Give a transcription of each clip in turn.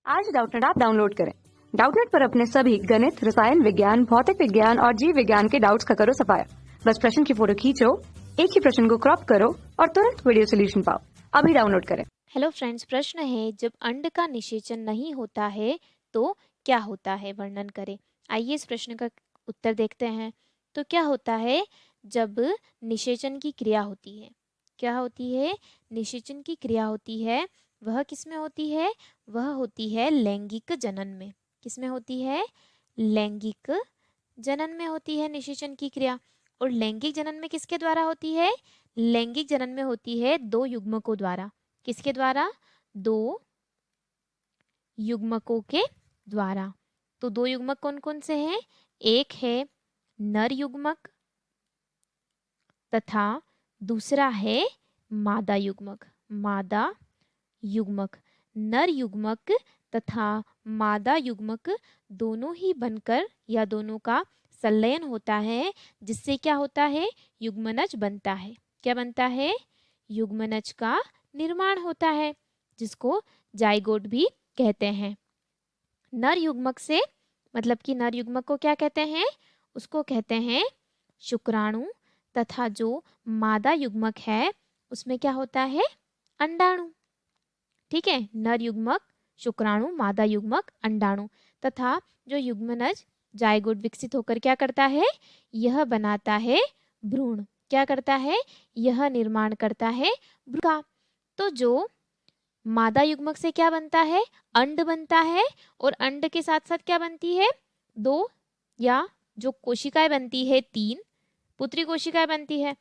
आज Doubtnut app download करें। Doubtnut पर अपने सभी गणित, रसायन विज्ञान, भौतिक विज्ञान और जीव विज्ञान के डाउट्स का करो सफाया। बस प्रश्न की फोटो खींचो, एक ही प्रश्न को क्रॉप करो और तुरंत वीडियो सोल्यूशन पाओ। अभी डाउनलोड करें। हेलो फ्रेंड्स, प्रश्न है जब अंड का निषेचन नहीं होता है तो क्या होता है, वर्णन करें। आइए इस प्रश्न का उत्तर देखते हैं। तो क्या होता है जब निषेचन की क्रिया होती है? क्या होती है? निषेचन की क्रिया होती है। वह किसमें होती है? वह होती है लैंगिक जनन में। किसमें होती है? लैंगिक जनन में होती है निषेचन की क्रिया। और लैंगिक जनन में किसके द्वारा होती है? लैंगिक जनन में होती है दो युग्मकों द्वारा। किसके द्वारा? दो युग्मकों के द्वारा। तो दो युग्मक कौन कौन से हैं? एक है नर युग्मक तथा दूसरा है मादा युग्मक। मादा युग्मक, नर युग्मक तथा मादा युग्मक दोनों ही बनकर या दोनों का संलयन होता है, जिससे क्या होता है? युग्मनज बनता है। क्या बनता है? युग्मनज का निर्माण होता है, जिसको जाइगोट भी कहते हैं। नर युग्मक से मतलब कि नर युग्मक को क्या कहते हैं? उसको कहते हैं शुक्राणु। तथा जो मादा युग्मक है उसमें क्या होता है? अंडाणु। ठीक है, नर युग्मक शुक्राणु, मादा युग्मक अंडाणु। तथा जो युग्मनज जाइगोट विकसित होकर क्या करता है? यह बनाता है भ्रूण। क्या करता है? यह निर्माण करता है भ्रूण का। तो जो मादा युग्मक से क्या बनता है? अंड बनता है। और अंड के साथ साथ क्या बनती है? दो या जो कोशिकाएं बनती है, तीन पुत्री कोशिकाएं बनती है।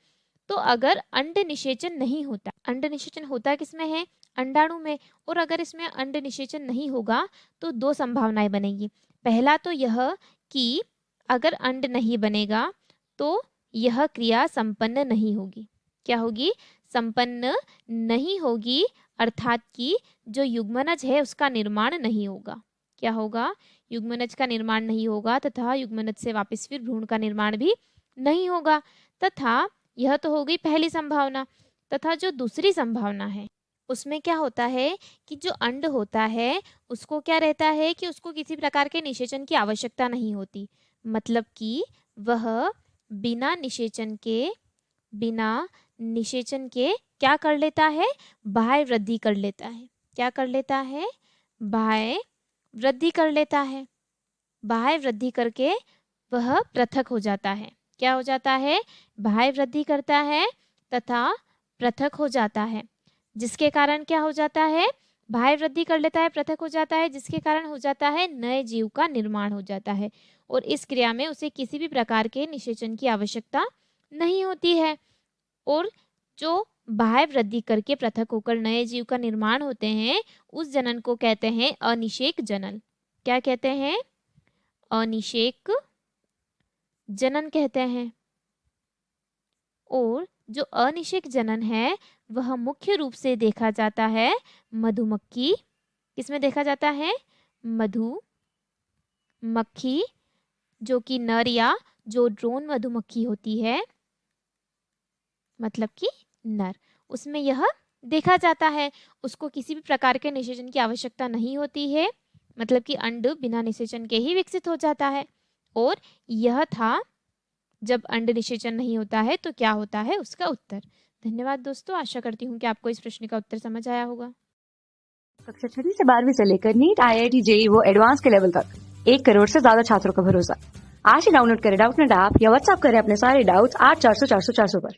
तो अगर अंड निषेचन नहीं होता, अंड निषेचन होता किसमें है? अंडाणु में। और अगर इसमें अंड निषेचन नहीं होगा तो दो संभावनाएं बनेगी। पहला तो यह कि अगर अंड नहीं बनेगा तो यह क्रिया संपन्न नहीं होगी। क्या होगी? संपन्न नहीं होगी, अर्थात कि जो युग्मनज है उसका निर्माण नहीं होगा। क्या होगा? युग्मनज का निर्माण नहीं होगा तथा युग्मनज से वापस फिर भ्रूण का निर्माण भी नहीं होगा। तथा यह तो हो गई पहली संभावना। तथा जो दूसरी संभावना है उसमें क्या होता है कि जो अंड होता है उसको क्या रहता है कि उसको किसी प्रकार के निषेचन की आवश्यकता नहीं होती। मतलब कि वह बिना निषेचन के क्या कर लेता है? बाह्य वृद्धि कर लेता है। क्या कर लेता है? बाह्य वृद्धि कर लेता है। बाह्य वृद्धि करके वह पृथक हो जाता है। क्या हो जाता है? बाह्य वृद्धि करता है तथा पृथक हो जाता है, जिसके कारण क्या हो जाता है? बाह्य वृद्धि कर लेता है, पृथक हो जाता है, जिसके कारण हो जाता है नए जीव का निर्माण हो जाता है। और इस क्रिया में उसे किसी भी प्रकार के निषेचन की आवश्यकता नहीं होती है। और जो बाह्य वृद्धि करके पृथक होकर नए जीव का निर्माण होते हैं उस जनन को कहते हैं अनिषेक जनन। क्या कहते हैं? अनिषेक जनन कहते हैं। और जो अनिषेक जनन है वह मुख्य रूप से देखा जाता है मधुमक्खी। किसमें देखा जाता है? मधुमक्खी, जो कि नर या जो ड्रोन मधुमक्खी होती है, मतलब कि नर, उसमें यह देखा जाता है। उसको किसी भी प्रकार के निषेचन की आवश्यकता नहीं होती है, मतलब कि अंड बिना निषेचन के ही विकसित हो जाता है। और यह था जब अंड निषेचन नहीं होता है तो क्या होता है, उसका उत्तर। धन्यवाद दोस्तों, आशा करती हूँ कि आपको इस प्रश्न का उत्तर समझ आया होगा। कक्षा 6 से 12वीं से लेकर नीट, IIT, JEE वो एडवांस के लेवल तक 1 करोड़ से ज्यादा छात्रों का भरोसा। आज ही डाउनलोड करें डाउटनेट ऐप या व्हाट्सएप करें अपने सारे डाउट्स 8400 400 400 पर।